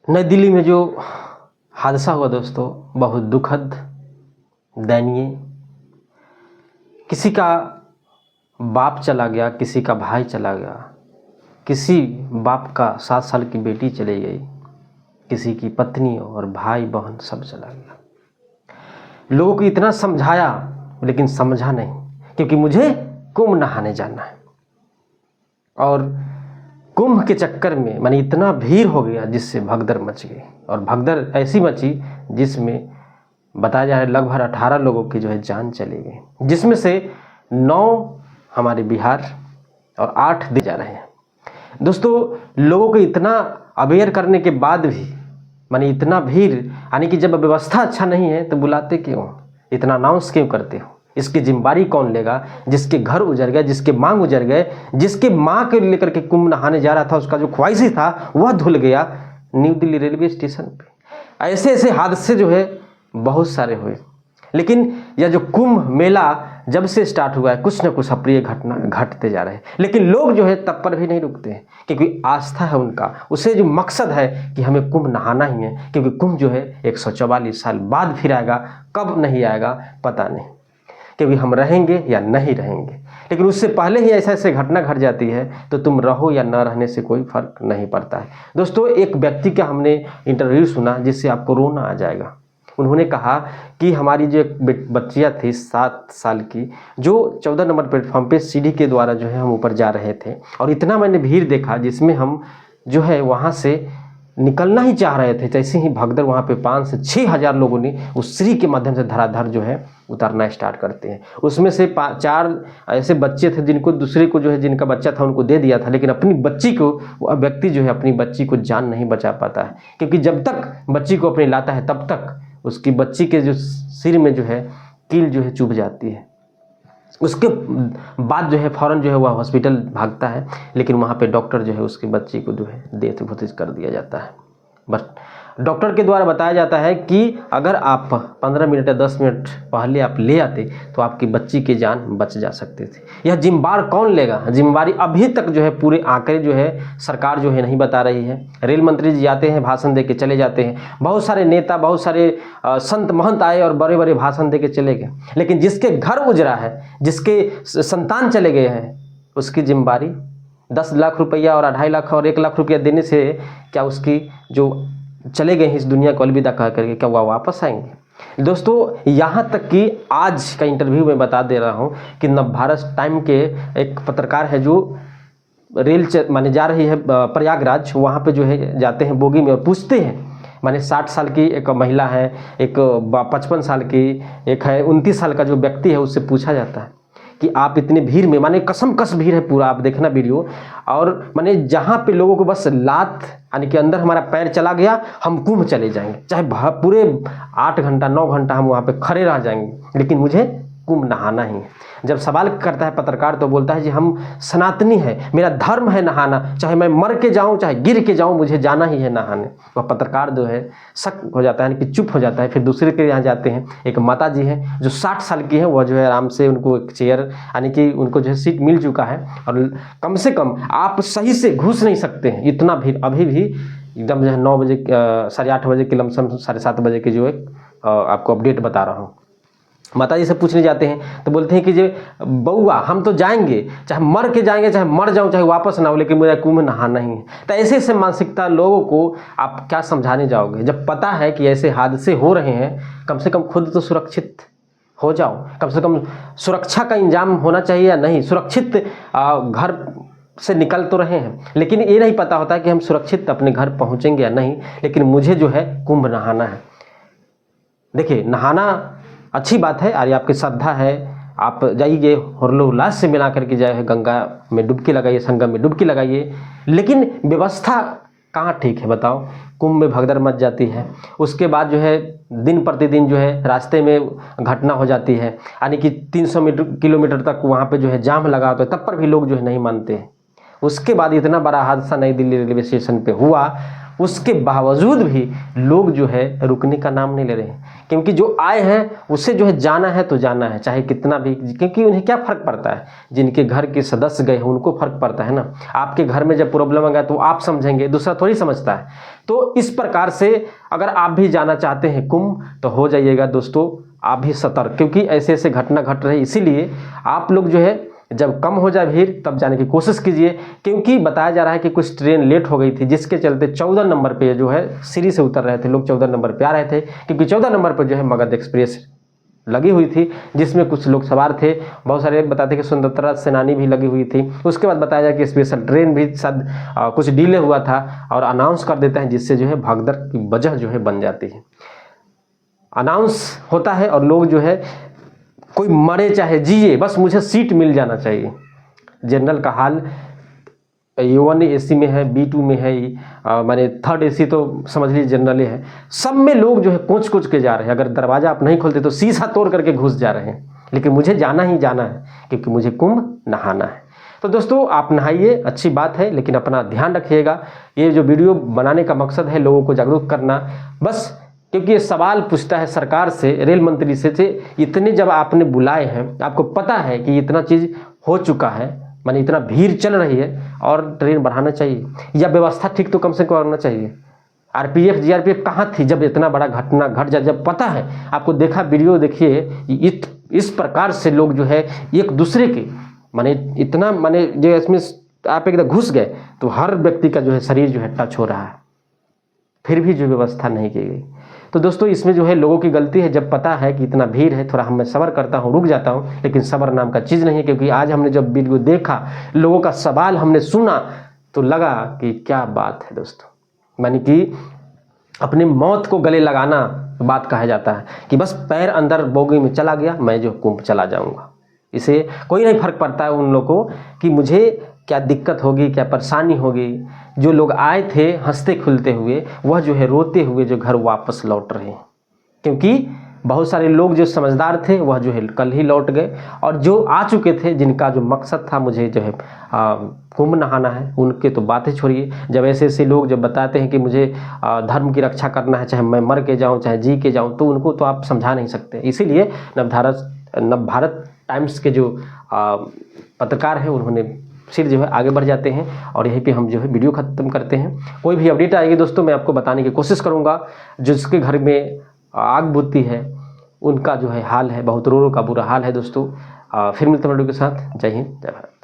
नई दिल्ली में जो हादसा हुआ दोस्तों, बहुत दुखद, दयनीय। किसी का बाप चला गया, किसी का भाई चला गया, किसी बाप का 7 साल की बेटी चली गई, किसी की पत्नी और भाई बहन सब चला गया। लोगों को इतना समझाया लेकिन समझा नहीं, क्योंकि मुझे कुंभ नहाने जाना है। और कुंभ के चक्कर में माने इतना भीड़ हो गया जिससे भगदड़ मच गई। और भगदड़ ऐसी मची जिसमें बताया जा रहा है लगभग 18 लोगों की जो है जान चली गई, जिसमें से 9 हमारे बिहार और 8 दिल्ली जा रहे हैं। दोस्तों, लोगों को इतना अवेयर करने के बाद भी माने इतना भीड़, यानी कि जब व्यवस्था अच्छा नहीं है तो बुलाते क्यों, इतना अनाउंस क्यों करते हो? इसकी जिम्मेदारी कौन लेगा? जिसके घर उजड़ गए, जिसके मांग उजड़ गए, जिसके माँ के लेकर के कुंभ नहाने जा रहा था, उसका जो ख्वाहिश था वह धुल गया न्यू दिल्ली रेलवे स्टेशन पे। ऐसे ऐसे हादसे जो है बहुत सारे हुए। लेकिन यह जो कुंभ मेला जब से स्टार्ट हुआ है, कुछ न कुछ अप्रिय घटना घटते जा रहे हैं। लेकिन लोग जो है तब पर भी नहीं रुकते हैं, क्योंकि आस्था है उनका, उसे जो मकसद है कि हमें कुंभ नहाना ही है। क्योंकि कुंभ जो है 144 साल बाद फिर आएगा, कब नहीं आएगा पता नहीं, क्योंकि हम रहेंगे या नहीं रहेंगे। लेकिन उससे पहले ही ऐसा ऐसे घटना घट जाती है तो तुम रहो या न रहने से कोई फर्क नहीं पड़ता है। दोस्तों, एक व्यक्ति का हमने इंटरव्यू सुना जिससे आपको रोना आ जाएगा। उन्होंने कहा कि हमारी जो एक बच्चियाँ थी 7 साल की, जो 14 नंबर प्लेटफॉर्म पे सीढ़ी के द्वारा जो है हम ऊपर जा रहे थे, और इतना मैंने भीड़ देखा जिसमें हम जो है वहाँ से निकलना ही चाह रहे थे। जैसे ही भगदड़ वहाँ पे 5 से 6 हज़ार लोगों ने उस सीढ़ी के माध्यम से धड़ाधड़ जो है उतरना स्टार्ट करते हैं। उसमें से 4 ऐसे बच्चे थे जिनको दूसरे को जो है जिनका बच्चा था उनको दे दिया था, लेकिन अपनी बच्ची को वह व्यक्ति जो है अपनी बच्ची को जान नहीं बचा पाता है। क्योंकि जब तक बच्ची को अपने लाता है तब तक उसकी बच्ची के जो सिर में जो है कील जो है चुभ जाती है। उसके बाद जो है फ़ौरन जो है वह हॉस्पिटल भागता है, लेकिन वहाँ पे डॉक्टर जो है उसकी बच्ची को जो है डेथ घोषित कर दिया जाता है। बस डॉक्टर के द्वारा बताया जाता है कि अगर आप 15 मिनट या 10 मिनट पहले आप ले आते तो आपकी बच्ची की जान बच जा सकती थी। यह जिम्मेवार कौन लेगा? जिम्मेवारी अभी तक जो है पूरे आंकड़े जो है सरकार जो है नहीं बता रही है। रेल मंत्री जी आते हैं, भाषण दे के चले जाते हैं, बहुत सारे नेता, बहुत सारे संत महंत आए और बड़े बड़े भाषण दे के चले गए, लेकिन जिसके घर उजड़ा है, जिसके संतान चले गए हैं, उसकी जिम्मेवारी 10 लाख रुपया और 2.5 लाख और 1 लाख रुपया देने से क्या उसकी जो चले गए हैं इस दुनिया को अलविदा कह करके क्या वह वापस आएंगे? दोस्तों, यहाँ तक कि आज का इंटरव्यू में बता दे रहा हूँ कि नवभारत टाइम के एक पत्रकार है जो रेल माने जा रही है प्रयागराज, वहाँ पे जो है जाते हैं बोगी में और पूछते हैं, माने 60 साल की एक महिला है, एक 55 साल की, एक है 29 साल का जो व्यक्ति है, उससे पूछा जाता है कि आप इतने भीड़ में, माने कसम कस भीड़ है पूरा, आप देखना वीडियो, और माने जहाँ पे लोगों को बस लात यानी कि अंदर हमारा पैर चला गया हम कुंभ चले जाएंगे, चाहे पूरे 8 घंटा 9 घंटा हम वहाँ पे खड़े रह जाएंगे, लेकिन मुझे कुंभ नहाना ही है। जब सवाल करता है पत्रकार तो बोलता है जी हम सनातनी है, मेरा धर्म है नहाना, चाहे मैं मर के जाऊं चाहे गिर के जाऊं, मुझे जाना ही है नहाने। वह पत्रकार जो है शक हो जाता है, कि चुप हो जाता है। फिर दूसरे के यहाँ जाते हैं, एक माता जी हैं जो 60 साल की है, वह जो है आराम से उनको एक चेयर यानी कि उनको जो है सीट मिल चुका है, और कम से कम आप सही से घुस नहीं सकते हैं, इतना भीड़ अभी भी एकदम जो है 9 बजे 8:30 बजे के लमसम 7:30 बजे की जो है आपको अपडेट बता रहा हूँ। माता जी से पूछने जाते हैं तो बोलते हैं कि जो बउआ हम तो जाएंगे, चाहे मर के जाएंगे, चाहे मर जाऊं, चाहे वापस ना हो, लेकिन मुझे कुंभ नहाना ही है। तो ऐसे ऐसे मानसिकता लोगों को आप क्या समझाने जाओगे? जब पता है कि ऐसे हादसे हो रहे हैं, कम से कम खुद तो सुरक्षित हो जाओ, कम से कम सुरक्षा का इंतजाम होना चाहिए या नहीं, सुरक्षित घर से निकल तो रहे हैं, लेकिन ये नहीं पता होता कि हम सुरक्षित अपने घर पहुँचेंगे या नहीं। लेकिन मुझे जो है कुंभ नहाना है। देखिए, नहाना अच्छी बात है, और आपकी श्रद्धा है, आप जाइए हर्षोल्लास से मिला करके जाए, गंगा में डुबकी लगाइए, संगम में डुबकी लगाइए, लेकिन व्यवस्था कहाँ ठीक है बताओ? कुंभ में भगदड़ मच जाती है, उसके बाद जो है दिन प्रतिदिन जो है रास्ते में घटना हो जाती है, यानी कि 300 किलोमीटर तक वहाँ पे जो है जाम लगा होता है, तब पर भी लोग जो है नहीं मानते हैं। उसके बाद इतना बड़ा हादसा नई दिल्ली रेलवे स्टेशन पे हुआ, उसके बावजूद भी लोग जो है रुकने का नाम नहीं ले रहे हैं, क्योंकि जो आए हैं उसे जो है जाना है तो जाना है, चाहे कितना भी, क्योंकि उन्हें क्या फ़र्क पड़ता है, जिनके घर के सदस्य गए हैं उनको फ़र्क पड़ता है ना। आपके घर में जब प्रॉब्लम आ गया तो आप समझेंगे, दूसरा थोड़ी समझता है। तो इस प्रकार से अगर आप भी जाना चाहते हैं कुंभ तो हो जाइएगा दोस्तों आप भी सतर्क, क्योंकि ऐसे ऐसे घटना घट रही। इसीलिए आप लोग जो है जब कम हो जाए भीड़ तब जाने की कोशिश कीजिए, क्योंकि बताया जा रहा है कि कुछ ट्रेन लेट हो गई थी, जिसके चलते 14 नंबर पे जो है सीढ़ी से उतर रहे थे लोग, 14 नंबर पे आ रहे थे, क्योंकि 14 नंबर पर जो है मगध एक्सप्रेस लगी हुई थी, जिसमें कुछ लोग सवार थे। बहुत सारे बताते कि स्वतंत्रता सेनानी भी लगी हुई थी। उसके बाद बताया जाए कि स्पेशल ट्रेन भी शायद कुछ डिले हुआ था और अनाउंस कर देते हैं, जिससे जो है भगदड़ की वजह जो है बन जाती है। अनाउंस होता है और लोग जो है कोई मरे चाहे जिए, बस मुझे सीट मिल जाना चाहिए। जनरल का हाल A1 AC में है, B2 में है, माने 3rd AC तो समझ लीजिए जनरल है। सब में लोग जो है कोच कोच के जा रहे हैं। अगर दरवाज़ा आप नहीं खोलते तो शीशा तोड़ करके घुस जा रहे हैं, लेकिन मुझे जाना ही जाना है, क्योंकि मुझे कुंभ नहाना है। तो दोस्तों आप नहाइए, अच्छी बात है, लेकिन अपना ध्यान रखिएगा। ये जो वीडियो बनाने का मकसद है लोगों को जागरूक करना, बस क्योंकि ये सवाल पूछता है सरकार से, रेल मंत्री से इतने जब आपने बुलाए हैं, आपको पता है कि इतना चीज़ हो चुका है, माने इतना भीड़ चल रही है और ट्रेन बढ़ाना चाहिए, या व्यवस्था ठीक तो कम से कम करना चाहिए। RPF GRPF कहाँ थी जब इतना बड़ा घटना घट जाए, जब पता है आपको, देखा वीडियो देखिए, इस प्रकार से लोग जो है एक दूसरे के माने इतना माने जो इसमें आप एकदम घुस गए तो हर व्यक्ति का जो है शरीर जो है टच हो रहा है, फिर भी जो व्यवस्था नहीं की गई। तो दोस्तों इसमें जो है लोगों की गलती है, जब पता है कि इतना भीड़ है थोड़ा मैं सब्र करता हूँ, रुक जाता हूँ, लेकिन सब्र नाम का चीज़ नहीं है। क्योंकि आज हमने जब वीडियो देखा, लोगों का सवाल हमने सुना, तो लगा कि क्या बात है दोस्तों, मानी कि अपनी मौत को गले लगाना बात कहा जाता है कि बस पैर अंदर बोगी में चला गया, मैं जो कुंभ चला जाऊँगा। इसे कोई नहीं फर्क पड़ता है उन लोगों को कि मुझे क्या दिक्कत होगी, क्या परेशानी होगी। जो लोग आए थे हंसते खुलते हुए, वह जो है रोते हुए जो घर वापस लौट रहे हैं, क्योंकि बहुत सारे लोग जो समझदार थे वह जो है कल ही लौट गए, और जो आ चुके थे जिनका जो मकसद था मुझे जो है कुंभ नहाना है, उनके तो बातें छोड़िए। जब ऐसे ऐसे लोग जब बताते हैं कि मुझे धर्म की रक्षा करना है, चाहे मैं मर के जाऊँ चाहे जी के जाऊँ, तो उनको तो आप समझा नहीं सकते। इसीलिए नवभारत टाइम्स के जो पत्रकार हैं उन्होंने फिर जो है आगे बढ़ जाते हैं, और यहीं पे हम जो है वीडियो ख़त्म करते हैं। कोई भी अपडेट आएगी दोस्तों मैं आपको बताने की कोशिश करूँगा। जिसके घर में आग बुझती है उनका जो है हाल है, बहुत रो रो का बुरा हाल है दोस्तों। फिर मिलते हैं वीडियो के साथ। जय हिंद, जय भारत।